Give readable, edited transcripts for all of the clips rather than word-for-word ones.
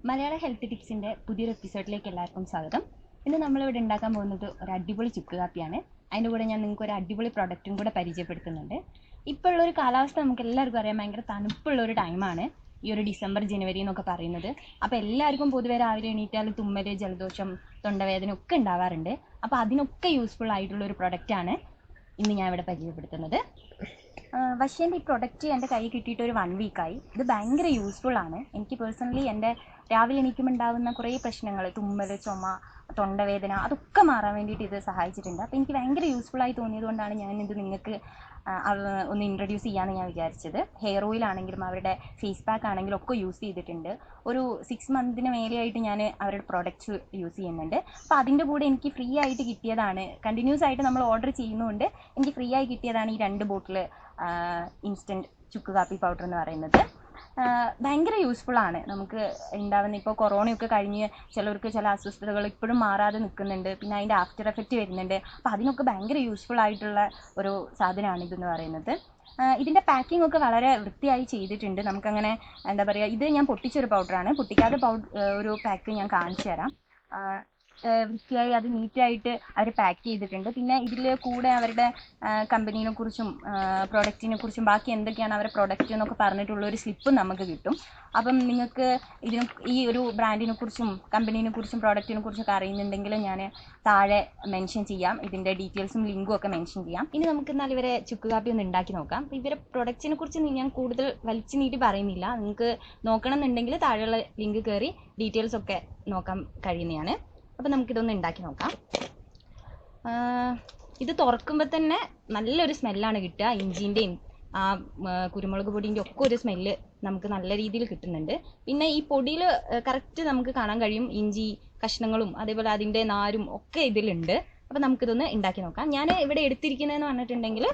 മലയാള health ടിപ്സിൻ്റെ പുതിയൊരു എപ്പിസോഡിലേക്ക് എല്ലാവർക്കും സ്വാഗതം. ഇന്ന് നമ്മളിവിടെ ഉണ്ടാക്കാൻ പോകുന്നത് ഒരു അടിപൊളി ചുക്ക് കാപ്പിയാണ്. അതിൻ്റെ കൂടെ ഞാൻ നിങ്ങൾക്ക് ഒരു അടിപൊളി പ്രൊഡക്റ്റും കൂടെ പരിചയപ്പെടുത്തുന്നുണ്ട്. ഇപ്പോൾ ഉള്ളൊരു കാലാവസ്ഥ നമുക്ക് എല്ലാവർക്കും അറിയാം, ഭയങ്കര തണുപ്പുള്ളൊരു ടൈമാണ് ഈ ഒരു ഡിസംബർ ജനുവരി എന്നൊക്കെ പറയുന്നത്. അപ്പോൾ എല്ലാവർക്കും പൊതുവെ രാവിലെ എണീറ്റാൽ തുമ്മൽ, ജലദോഷം, തൊണ്ടവേദന ഒക്കെ ഉണ്ടാവാറുണ്ട്. അപ്പോൾ അതിനൊക്കെ യൂസ്ഫുൾ ആയിട്ടുള്ളൊരു പ്രൊഡക്റ്റാണ് ഇന്ന് ഞാൻ ഇവിടെ പരിചയപ്പെടുത്തുന്നത്. പക്ഷേ ഈ പ്രൊഡക്റ്റ് എൻ്റെ കയ്യിൽ കിട്ടിയിട്ട് ഒരു 1 വീക്കായി. ഇത് ഭയങ്കര യൂസ്ഫുൾ ആണ്. എനിക്ക് പേഴ്സണലി എൻ്റെ രാവിലെ എണീക്കുമ്പോൾ ഉണ്ടാകുന്ന കുറേ പ്രശ്നങ്ങൾ, തുമ്മൽ, ചുമ, തൊണ്ടവേദന, അതൊക്കെ മാറാൻ വേണ്ടിയിട്ട് ഇത് സഹായിച്ചിട്ടുണ്ട്. അപ്പോൾ എനിക്ക് ഭയങ്കര യൂസ്ഫുള്ളായി തോന്നിയതുകൊണ്ടാണ് ഞാനിത് നിങ്ങൾക്ക് ഒന്ന് ഇൻട്രൊഡ്യൂസ് ചെയ്യാമെന്ന് ഞാൻ വിചാരിച്ചത്. ഹെയർ ഓയിൽ ആണെങ്കിലും അവരുടെ ഫേസ് പാക്ക് ആണെങ്കിലും ഒക്കെ യൂസ് ചെയ്തിട്ടുണ്ട്. ഒരു 6 മന്തിന് മേലെയായിട്ട് ഞാൻ അവരുടെ പ്രോഡക്റ്റ്സ് യൂസ് ചെയ്യുന്നുണ്ട്. അപ്പോൾ അതിൻ്റെ കൂടെ എനിക്ക് ഫ്രീ ആയിട്ട് കിട്ടിയതാണ്, കണ്ടിന്യൂസ് ആയിട്ട് നമ്മൾ ഓർഡർ ചെയ്യുന്നതുകൊണ്ട് എനിക്ക് ഫ്രീ ആയി കിട്ടിയതാണ് ഈ 2 ബോട്ടിൽ ഇൻസ്റ്റൻറ്റ് ചുക്ക് കാപ്പി പൗഡർ എന്ന് പറയുന്നത്. ഭയങ്കര യൂസ്ഫുള്ളാണ് നമുക്ക് ഉണ്ടാകുന്ന. ഇപ്പോൾ കൊറോണയൊക്കെ കഴിഞ്ഞ് ചിലർക്ക് ചില അസ്വസ്ഥതകൾ ഇപ്പോഴും മാറാതെ നിൽക്കുന്നുണ്ട്, പിന്നെ അതിൻ്റെ ആഫ്റ്റർ എഫക്റ്റ് വരുന്നുണ്ട്. അപ്പോൾ അതിനൊക്കെ ഭയങ്കര യൂസ്ഫുൾ ആയിട്ടുള്ള ഒരു സാധനമാണ് ഇതെന്ന് പറയുന്നത്. ഇതിൻ്റെ പാക്കിംഗ് ഒക്കെ വളരെ വൃത്തിയായി ചെയ്തിട്ടുണ്ട്. നമുക്കങ്ങനെ എന്താ പറയുക, ഇത് ഞാൻ പൊട്ടിച്ചൊരു പൗഡറാണ്. പൊട്ടിക്കാതെ ഒരു പാക്ക് ഞാൻ കാണിച്ചു തരാം. വൃത്തിയായി അത് നീറ്റായിട്ട് അവർ പാക്ക് ചെയ്തിട്ടുണ്ട്. പിന്നെ ഇതിൽ കൂടെ അവരുടെ കമ്പനീനെ കുറിച്ചും പ്രോഡക്റ്റിനെ കുറിച്ചും ബാക്കി എന്തൊക്കെയാണ് അവരുടെ പ്രോഡക്റ്റ് എന്നൊക്കെ പറഞ്ഞിട്ടുള്ളൊരു സ്ലിപ്പും നമുക്ക് കിട്ടും. അപ്പം നിങ്ങൾക്ക് ഈ ഒരു ബ്രാൻഡിനെ കുറിച്ചും കമ്പനീനെ കുറിച്ചും പ്രോഡക്റ്റിനെ കുറിച്ചൊക്കെ അറിയുന്നുണ്ടെങ്കിൽ ഞാൻ താഴെ മെൻഷൻ ചെയ്യാം, ഇതിൻ്റെ ഡീറ്റെയിൽസും ലിങ്കും ഒക്കെ മെൻഷൻ ചെയ്യാം. ഇനി നമുക്ക് എന്നാൽ ഇവരെ ചുക്ക് കാപ്പി ഒന്ന് ഉണ്ടാക്കി നോക്കാം. ഇവരെ പ്രൊഡക്റ്റിനെ കുറിച്ച് ഞാൻ കൂടുതൽ വലിച്ചു നീട്ടി പറയുന്നില്ല. നിങ്ങൾക്ക് നോക്കണം എന്നുണ്ടെങ്കിൽ താഴെയുള്ള ലിങ്ക് കയറി ഡീറ്റെയിൽസ് ഒക്കെ നോക്കാൻ കഴിയുന്നതാണ്. അപ്പോൾ നമുക്കിതൊന്ന് ഉണ്ടാക്കി നോക്കാം. ഇത് തുറക്കുമ്പോൾ തന്നെ നല്ലൊരു സ്മെല്ലാണ് കിട്ടുക. ഇഞ്ചിൻ്റെയും ആ കുരുമുളക് പൊടിൻ്റെ ഒക്കെ ഒരു സ്മെല്ല് നമുക്ക് നല്ല രീതിയിൽ കിട്ടുന്നുണ്ട്. പിന്നെ ഈ പൊടിയിൽ കറക്റ്റ് നമുക്ക് കാണാൻ കഴിയും, ഇഞ്ചി കഷ്ണങ്ങളും അതേപോലെ അതിൻ്റെ നാരും ഒക്കെ ഇതിലുണ്ട്. അപ്പോൾ നമുക്കിതൊന്ന് ഉണ്ടാക്കി നോക്കാം. ഞാൻ ഇവിടെ എടുത്തിരിക്കുന്നതെന്ന് പറഞ്ഞിട്ടുണ്ടെങ്കിൽ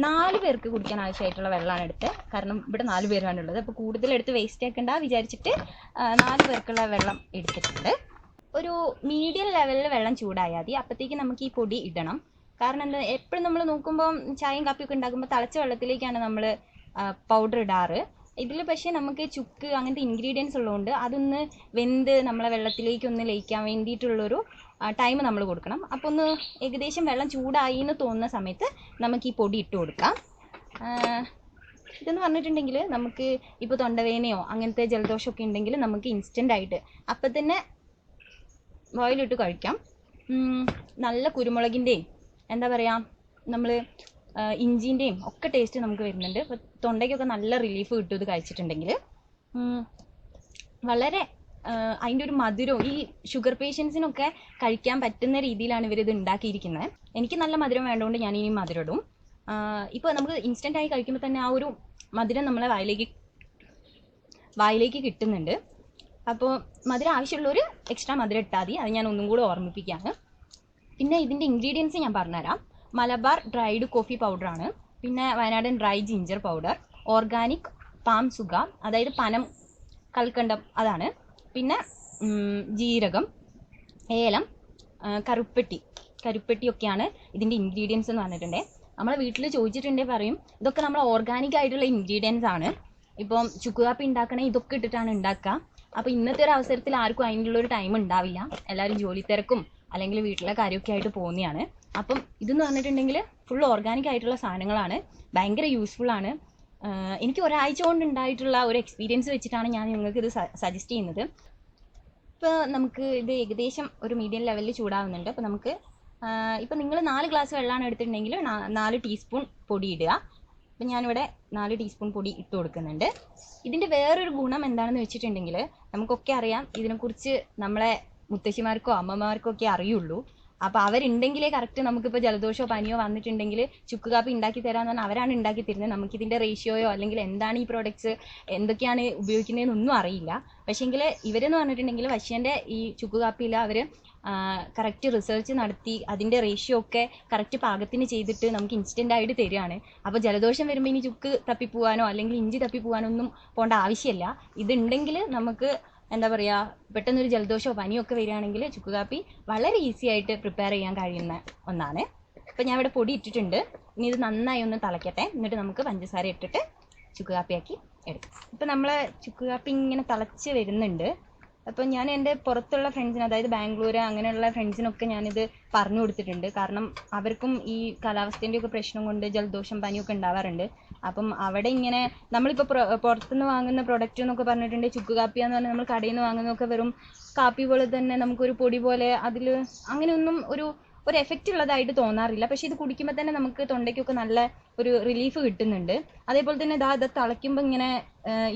4 പേർക്ക് കുടിക്കാൻ ആവശ്യമായിട്ടുള്ള വെള്ളമാണ് എടുത്തത്. കാരണം ഇവിടെ 4 പേരാണുള്ളത്. അപ്പോൾ കൂടുതൽ എടുത്ത് വേസ്റ്റ് ആക്കണ്ട വിചാരിച്ചിട്ട് 4 പേർക്കുള്ള വെള്ളം എടുത്തിട്ടുണ്ട്. ഒരു മീഡിയം ലെവലിൽ വെള്ളം ചൂടായാൽ മതി. അപ്പോഴത്തേക്ക് നമുക്ക് ഈ പൊടി ഇടണം. കാരണം എന്താ, എപ്പോഴും നമ്മൾ നോക്കുമ്പോൾ ചായയും കാപ്പിയൊക്കെ ഉണ്ടാക്കുമ്പോൾ തിളച്ച വെള്ളത്തിലേക്കാണ് നമ്മൾ പൗഡർ ഇടാറ്. ഇതിൽ പക്ഷേ നമുക്ക് ചുക്ക് അങ്ങനത്തെ ഇൻഗ്രീഡിയൻസ് ഉള്ളതുകൊണ്ട് അതൊന്ന് വെന്ത് നമ്മളെ വെള്ളത്തിലേക്കൊന്ന് ലയിക്കാൻ വേണ്ടിയിട്ടുള്ളൊരു ടൈം നമ്മൾ കൊടുക്കണം. അപ്പോൾ ഒന്ന് ഏകദേശം വെള്ളം ചൂടായി എന്ന് തോന്നുന്ന സമയത്ത് നമുക്ക് ഈ പൊടി ഇട്ട് കൊടുക്കാം. ഇതെന്ന് പറഞ്ഞിട്ടുണ്ടെങ്കിൽ നമുക്ക് ഇപ്പോൾ തൊണ്ടവേദനയോ അങ്ങനത്തെ ജലദോഷമൊക്കെ ഉണ്ടെങ്കിൽ നമുക്ക് ഇൻസ്റ്റൻ്റ് ആയിട്ട് അപ്പം തന്നെ ഓയിലിട്ട് കഴിക്കാം. നല്ല കുരുമുളകിൻ്റെയും എന്താ പറയുക, നമ്മൾ ഇഞ്ചിൻ്റെയും ഒക്കെ ടേസ്റ്റ് നമുക്ക് വരുന്നുണ്ട്. അപ്പോൾ തൊണ്ടയ്ക്കൊക്കെ നല്ല റിലീഫ് കിട്ടും ഇത് കഴിച്ചിട്ടുണ്ടെങ്കിൽ. വളരെ അതിൻ്റെ ഒരു മധുരവും ഈ ഷുഗർ പേഷ്യൻസിനൊക്കെ കഴിക്കാൻ പറ്റുന്ന രീതിയിലാണ് ഇവരിത് ഉണ്ടാക്കിയിരിക്കുന്നത്. എനിക്ക് നല്ല മധുരം വേണ്ടതുകൊണ്ട് ഞാൻ ഇനി മധുരം ഇടും. ഇപ്പോൾ നമുക്ക് ഇൻസ്റ്റൻ്റ് ആയി കഴിക്കുമ്പോൾ തന്നെ ആ ഒരു മധുരം നമ്മളെ വായിലേക്ക് കിട്ടുന്നുണ്ട്. അപ്പോൾ മധുരം ആവശ്യമുള്ളൊരു എക്സ്ട്രാ മധുരം ഇട്ടാൽ മതി. അത് ഞാൻ ഒന്നും കൂടെ ഓർമ്മിപ്പിക്കുകയാണ്. പിന്നെ ഇതിൻ്റെ ഇൻഗ്രീഡിയൻസ് ഞാൻ പറഞ്ഞുതരാം. മലബാർ ഡ്രൈഡ് കോഫി പൗഡറാണ്, പിന്നെ വയനാടൻ dry ginger powder, organic palm sugar, അതായത് പനം കൽക്കണ്ടം അതാണ്, പിന്നെ ജീരകം, ഏലം, കരുപ്പെട്ടിയൊക്കെയാണ് ഇതിൻ്റെ ഇൻഗ്രീഡിയൻസ് എന്ന് പറഞ്ഞിട്ടുണ്ടെങ്കിൽ. നമ്മളെ വീട്ടിൽ ചോദിച്ചിട്ടുണ്ടെങ്കിൽ പറയും ഇതൊക്കെ നമ്മൾ ഓർഗാനിക് ആയിട്ടുള്ള ഇൻഗ്രീഡിയൻസ് ആണ്. ഇപ്പം ചുക്ക് കാപ്പി ഉണ്ടാക്കണേ ഇതൊക്കെ ഇട്ടിട്ടാണ് ഉണ്ടാക്കുക. അപ്പോൾ ഇന്നത്തെ ഒരു അവസരത്തിൽ ആർക്കും അതിനുള്ളൊരു ടൈം ഉണ്ടാവില്ല. എല്ലാവരും ജോലി തിരക്കും അല്ലെങ്കിൽ വീട്ടിലെ കാര്യമൊക്കെ ആയിട്ട് പോകുന്നതാണ്. അപ്പം ഇതെന്ന് പറഞ്ഞിട്ടുണ്ടെങ്കിൽ ഫുൾ ഓർഗാനിക് ആയിട്ടുള്ള സാധനങ്ങളാണ്, ഭയങ്കര യൂസ്ഫുൾ ആണ്. എനിക്ക് ഒരാഴ്ച കൊണ്ട് ഉണ്ടായിട്ടുള്ള ഒരു എക്സ്പീരിയൻസ് വെച്ചിട്ടാണ് ഞാൻ നിങ്ങൾക്ക് ഇത് സജസ്റ്റ് ചെയ്യുന്നത്. ഇപ്പോൾ നമുക്ക് ഇത് ഏകദേശം ഒരു മീഡിയം ലെവലിൽ ചൂടാവുന്നുണ്ട്. അപ്പോൾ നമുക്ക് ഇപ്പോൾ നിങ്ങൾ 4 ഗ്ലാസ് വെള്ളമാണ് എടുത്തിട്ടുണ്ടെങ്കിൽ 4 ടീസ്പൂൺ പൊടി ഇടുക. അപ്പം ഞാനിവിടെ 4 ടീസ്പൂൺ പൊടി ഇട്ട് കൊടുക്കുന്നുണ്ട്. ഇതിൻ്റെ വേറൊരു ഗുണം എന്താണെന്ന് വെച്ചിട്ടുണ്ടെങ്കിൽ, നമുക്കൊക്കെ അറിയാം ഇതിനെക്കുറിച്ച് നമ്മളെ മുത്തശ്ശിമാർക്കോ അമ്മമാർക്കോ ഒക്കെ അറിയുള്ളൂ. അപ്പോൾ അവരുണ്ടെങ്കിലേ കറക്റ്റ് നമുക്കിപ്പോൾ ജലദോഷമോ പനിയോ വന്നിട്ടുണ്ടെങ്കിൽ ചുക്ക് കാപ്പി ഉണ്ടാക്കി തരാമെന്ന് പറഞ്ഞാൽ അവരാണ് ഉണ്ടാക്കി തരുന്നത്. നമുക്കിതിൻ്റെ റേഷ്യോയോ അല്ലെങ്കിൽ എന്താണ് ഈ പ്രോഡക്ട്സ് എന്തൊക്കെയാണ് ഉപയോഗിക്കുന്നതെന്നൊന്നും അറിയില്ല. പക്ഷേങ്കിൽ ഇവരെന്ന് പറഞ്ഞിട്ടുണ്ടെങ്കിൽ വശ്യൻ്റെ ഈ ചുക്ക് കാപ്പിയിൽ അവർ കറക്റ്റ് റിസർച്ച് നടത്തി അതിൻ്റെ റേഷ്യോ ഒക്കെ കറക്റ്റ് പാകത്തിന് ചെയ്തിട്ട് നമുക്ക് ഇൻസ്റ്റൻ്റ് ആയിട്ട് തരികയാണ്. അപ്പോൾ ജലദോഷം വരുമ്പോൾ ഇനി ചുക്ക് തപ്പിപ്പോവാനോ അല്ലെങ്കിൽ ഇഞ്ചി തപ്പിപ്പോവാനോ ഒന്നും പോകേണ്ട ആവശ്യമില്ല. ഇതുണ്ടെങ്കിൽ നമുക്ക് എന്താ പറയുക, പെട്ടെന്നൊരു ജലദോഷമോ പനിയോ ഒക്കെ വരികയാണെങ്കിൽ ചുക്ക് കാപ്പി വളരെ ഈസി ആയിട്ട് പ്രിപ്പയർ ചെയ്യാൻ കഴിയുന്ന ഒന്നാണ്. അപ്പോൾ ഞാൻ ഇവിടെ പൊടി ഇട്ടിട്ടുണ്ട്. ഇനി ഇത് നന്നായി ഒന്ന് തിളയ്ക്കട്ടെ, എന്നിട്ട് നമുക്ക് പഞ്ചസാര ഇട്ടിട്ട് ചുക്ക് കാപ്പിയാക്കി എടുക്കാം. ഇപ്പോൾ നമ്മൾ ചുക്ക് കാപ്പി ഇങ്ങനെ തിളച്ച് വരുന്നുണ്ട്. അപ്പം ഞാൻ എൻ്റെ പുറത്തുള്ള ഫ്രണ്ട്സിന്, അതായത് ബാംഗ്ലൂർ അങ്ങനെയുള്ള ഫ്രണ്ട്സിനൊക്കെ ഞാനിത് പറഞ്ഞു കൊടുത്തിട്ടുണ്ട്. കാരണം അവർക്കും ഈ കാലാവസ്ഥേൻ്റെയൊക്കെ പ്രശ്നം കൊണ്ട് ജലദോഷം പനിയൊക്കെ ഉണ്ടാവാറുണ്ട്. അപ്പം അവിടെ ഇങ്ങനെ നമ്മളിപ്പോൾ പുറത്തുനിന്ന് വാങ്ങുന്ന പ്രൊഡക്റ്റ് എന്നൊക്കെ പറഞ്ഞിട്ടുണ്ട്, ചുക്ക് കാപ്പിയെന്ന് പറഞ്ഞാൽ നമ്മൾ കടയിൽ നിന്ന് വാങ്ങുന്നതൊക്കെ വെറും കാപ്പി പോലെ തന്നെ നമുക്കൊരു പൊടി പോലെ, അതിൽ അങ്ങനെയൊന്നും ഒരു എഫക്റ്റ് ഉള്ളതായിട്ട് തോന്നാറില്ല. പക്ഷേ ഇത് കുടിക്കുമ്പോൾ തന്നെ നമുക്ക് തൊണ്ടയ്ക്കൊക്കെ നല്ല ഒരു റിലീഫ് കിട്ടുന്നുണ്ട്. അതേപോലെ തന്നെ ഇത് തിളയ്ക്കുമ്പോൾ ഇങ്ങനെ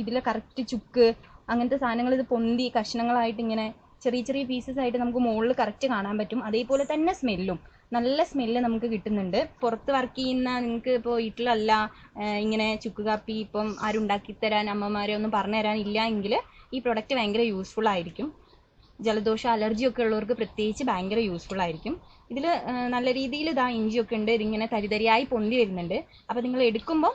ഇതിൽ കറക്റ്റ് ചുക്ക് അങ്ങനത്തെ സാധനങ്ങൾ ഇത് പൊന്തി കഷ്ണങ്ങളായിട്ട് ഇങ്ങനെ ചെറിയ ചെറിയ പീസസ് ആയിട്ട് നമുക്ക് മുകളിൽ കറക്റ്റ് കാണാൻ പറ്റും. അതേപോലെ തന്നെ സ്മെല്ലും, നല്ല സ്മെല്ല് നമുക്ക് കിട്ടുന്നുണ്ട്. പുറത്ത് വർക്ക് ചെയ്യുന്ന നിങ്ങൾക്ക് ഇപ്പോൾ വീട്ടിലല്ല ഇങ്ങനെ ചുക്ക് കാപ്പി ഇപ്പം ആരും ഉണ്ടാക്കി തരാൻ, അമ്മമാരെ ഒന്നും പറഞ്ഞു തരാൻ ഇല്ല എങ്കിൽ ഈ പ്രൊഡക്റ്റ് ഭയങ്കര യൂസ്ഫുൾ ആയിരിക്കും. ജലദോഷം അലർജിയൊക്കെ ഉള്ളവർക്ക് പ്രത്യേകിച്ച് ഭയങ്കര യൂസ്ഫുൾ ആയിരിക്കും. ഇതിൽ നല്ല രീതിയിൽ ഇഞ്ചിയൊക്കെ ഉണ്ട്, ഇതിങ്ങനെ തരിതരിയായി പൊന്തി വരുന്നുണ്ട്. അപ്പോൾ നിങ്ങൾ എടുക്കുമ്പോൾ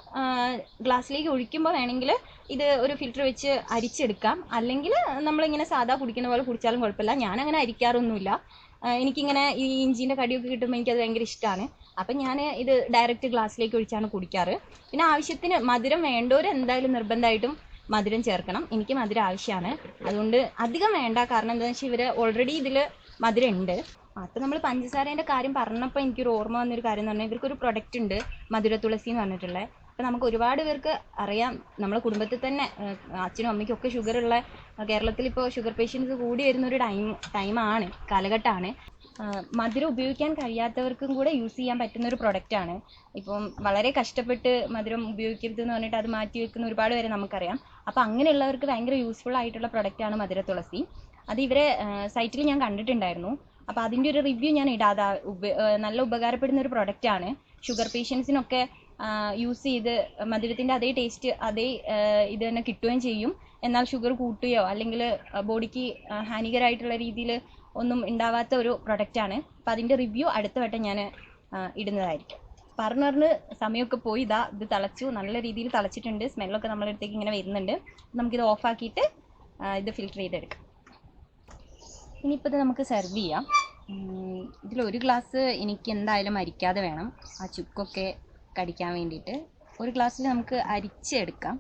ഗ്ലാസ്സിലേക്ക് ഒഴിക്കുമ്പോൾ വേണമെങ്കിൽ ഇത് ഒരു ഫിൽറ്റർ വെച്ച് അരിച്ചെടുക്കാം. അല്ലെങ്കിൽ നമ്മളിങ്ങനെ സാധാ കുടിക്കുന്ന പോലെ കുടിച്ചാലും കുഴപ്പമില്ല. ഞാനങ്ങനെ അരിക്കാറൊന്നുമില്ല. എനിക്കിങ്ങനെ ഈ ഇഞ്ചിൻ്റെ കടിയൊക്കെ കിട്ടുമ്പോൾ എനിക്കത് ഭയങ്കര ഇഷ്ടമാണ്. അപ്പം ഞാൻ ഇത് ഡയറക്റ്റ് ഗ്ലാസ്സിലേക്ക് ഒഴിച്ചാണ് കുടിക്കാറ്. പിന്നെ ആവശ്യത്തിന് മധുരം വേണ്ടവർ എന്തായാലും നിർബന്ധമായിട്ടും മധുരം ചേർക്കണം. എനിക്ക് മധുരം ആവശ്യമാണ്, അതുകൊണ്ട് അധികം വേണ്ട. കാരണം എന്താണെന്ന് വെച്ചാൽ ഇവർ ഓൾറെഡി ഇതിൽ മധുരം ഉണ്ട്. അപ്പോൾ നമ്മൾ പഞ്ചസാരേൻ്റെ കാര്യം പറഞ്ഞപ്പോൾ എനിക്കൊരു ഓർമ്മ വന്നൊരു കാര്യം എന്ന് പറഞ്ഞാൽ, ഇവർക്കൊരു പ്രൊഡക്റ്റ് ഉണ്ട് മധുര തുളസി എന്ന് പറഞ്ഞിട്ടുള്ളത്. അപ്പോൾ നമുക്ക് ഒരുപാട് പേർക്ക് അറിയാം, നമ്മളെ കുടുംബത്തിൽ തന്നെ അച്ഛനും അമ്മയ്ക്കും ഒക്കെ ഷുഗറുള്ള, കേരളത്തിൽ ഇപ്പോൾ ഷുഗർ പേഷ്യൻസ് കൂടി വരുന്നൊരു ടൈമാണ്, കാലഘട്ടമാണ്. മധുരം ഉപയോഗിക്കാൻ കഴിയാത്തവർക്കും കൂടെ യൂസ് ചെയ്യാൻ പറ്റുന്ന ഒരു പ്രൊഡക്റ്റാണ്. ഇപ്പം വളരെ കഷ്ടപ്പെട്ട് മധുരം ഉപയോഗിക്കരുത് എന്ന് പറഞ്ഞിട്ട് അത് മാറ്റി വെക്കുന്ന ഒരുപാട് പേരെ നമുക്കറിയാം. അപ്പോൾ അങ്ങനെയുള്ളവർക്ക് ഭയങ്കര യൂസ്ഫുൾ ആയിട്ടുള്ള പ്രൊഡക്റ്റാണ് മധുര തുളസി. അത് ഇവരെ സൈറ്റിൽ ഞാൻ കണ്ടിട്ടുണ്ടായിരുന്നു. അപ്പോൾ അതിൻ്റെ ഒരു റിവ്യൂ ഞാൻ ഇടാതെ, നല്ല ഉപകാരപ്പെടുന്ന ഒരു പ്രൊഡക്റ്റാണ്. ഷുഗർ പേഷ്യൻസിനൊക്കെ യൂസ് ചെയ്ത് മധുരത്തിൻ്റെ അതേ ടേസ്റ്റ്, അതേ ഇത് തന്നെ കിട്ടുകയും ചെയ്യും. എന്നാൽ ഷുഗർ കൂട്ടുകയോ അല്ലെങ്കിൽ ബോഡിക്ക് ഹാനികരമായിട്ടുള്ള രീതിയിൽ ഒന്നും ഉണ്ടാവാത്ത ഒരു പ്രൊഡക്റ്റാണ്. അപ്പോൾ അതിൻ്റെ റിവ്യൂ അടുത്ത വട്ടം ഞാൻ ഇടുന്നതായിരിക്കും. പറഞ്ഞ് സമയമൊക്കെ പോയി, ഇത് തിളച്ചു, നല്ല രീതിയിൽ തിളച്ചിട്ടുണ്ട്. സ്മെല്ലൊക്കെ നമ്മുടെ അടുത്തേക്ക് ഇങ്ങനെ വരുന്നുണ്ട്. നമുക്കിത് ഓഫാക്കിയിട്ട് ഇത് ഫിൽറ്റർ ചെയ്തെടുക്കാം. ഇനിയിപ്പോൾ ഇത് നമുക്ക് സെർവ് ചെയ്യാം. ഇതിലൊരു ഗ്ലാസ് എനിക്ക് എന്തായാലും അരിക്കാതെ വേണം, ആ ചുക്കൊക്കെ കടിക്കാൻ വേണ്ടിയിട്ട്. ഒരു ഗ്ലാസ്സിൽ നമുക്ക് അരിച്ചെടുക്കാം.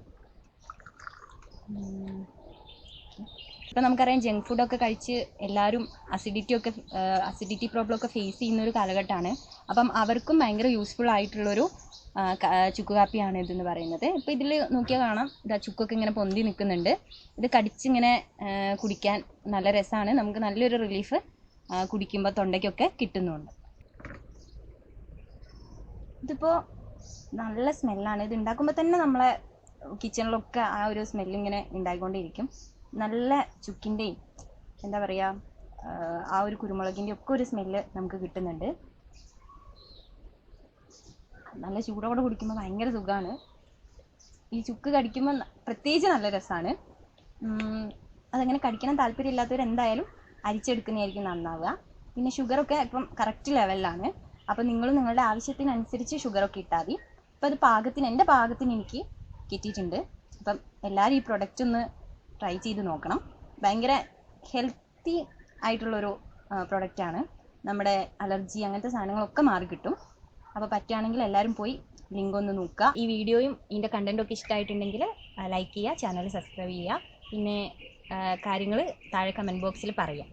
ഇപ്പം നമുക്കറിയാം, ജങ്ക് ഫുഡൊക്കെ കഴിച്ച് എല്ലാവരും അസിഡിറ്റി പ്രോബ്ലം ഒക്കെ ഫേസ് ചെയ്യുന്ന ഒരു കാലഘട്ടമാണ്. അപ്പം അവർക്കും ഭയങ്കര യൂസ്ഫുൾ ആയിട്ടുള്ളൊരു ചുക്ക് കാപ്പിയാണ് ഇതെന്ന് പറയുന്നത്. ഇപ്പോൾ ഇതിൽ നോക്കിയാൽ കാണാം, ഇതാ ചുക്കൊക്കെ ഇങ്ങനെ പൊന്തി നിൽക്കുന്നുണ്ട്. ഇത് കടിച്ചിങ്ങനെ കുടിക്കാൻ നല്ല രസമാണ്. നമുക്ക് നല്ലൊരു റിലീഫ് കുടിക്കുമ്പോൾ തൊണ്ടയ്ക്കൊക്കെ കിട്ടുന്നുണ്ട്. ഇതിപ്പോൾ നല്ല സ്മെല്ലാണ്. ഇത് ഉണ്ടാക്കുമ്പോൾ തന്നെ നമ്മളെ കിച്ചണിലൊക്കെ ആ ഒരു സ്മെല്ലിങ്ങനെ ഉണ്ടായിക്കൊണ്ടിരിക്കും. നല്ല ചുക്കിൻ്റെയും എന്താ പറയുക, ആ ഒരു കുരുമുളകിൻ്റെയും ഒക്കെ ഒരു സ്മെല്ല് നമുക്ക് കിട്ടുന്നുണ്ട്. നല്ല ചൂടോടെ കുടിക്കുമ്പോൾ ഭയങ്കര സുഖമാണ്. ഈ ചുക്ക് കടിക്കുമ്പോൾ പ്രത്യേകിച്ച് നല്ല രസമാണ്. അതങ്ങനെ കടിക്കണം താല്പര്യമില്ലാത്തവർ എന്തായാലും അരിച്ചെടുക്കുന്നതായിരിക്കും നന്നാവുക. പിന്നെ ഷുഗറൊക്കെ ഇപ്പം കറക്റ്റ് ലെവലിലാണ്. അപ്പം നിങ്ങൾ നിങ്ങളുടെ ആവശ്യത്തിനനുസരിച്ച് ഷുഗറൊക്കെ ഇട്ടാൽ മതി. അപ്പോൾ അത് എൻ്റെ പാകത്തിന് എനിക്ക് കിട്ടിയിട്ടുണ്ട്. അപ്പം എല്ലാവരും ഈ പ്രൊഡക്റ്റ് ഒന്ന് ട്രൈ ചെയ്ത് നോക്കണം. ഭയങ്കര ഹെൽത്തി ആയിട്ടുള്ളൊരു പ്രൊഡക്റ്റാണ്. നമ്മുടെ അലർജി അങ്ങനത്തെ സാധനങ്ങളൊക്കെ മാറി കിട്ടും. അപ്പോൾ പറ്റുകയാണെങ്കിൽ എല്ലാവരും പോയി ലിങ്ക് ഒന്ന് നോക്കുക. ഈ വീഡിയോയും ഇതിൻ്റെ കണ്ടൻറ്റൊക്കെ ഇഷ്ടമായിട്ടുണ്ടെങ്കിൽ ലൈക്ക് ചെയ്യുക, ചാനൽ സബ്സ്ക്രൈബ് ചെയ്യുക. പിന്നെ കാര്യങ്ങൾ താഴെ കമൻറ്റ് ബോക്സിൽ പറയുക.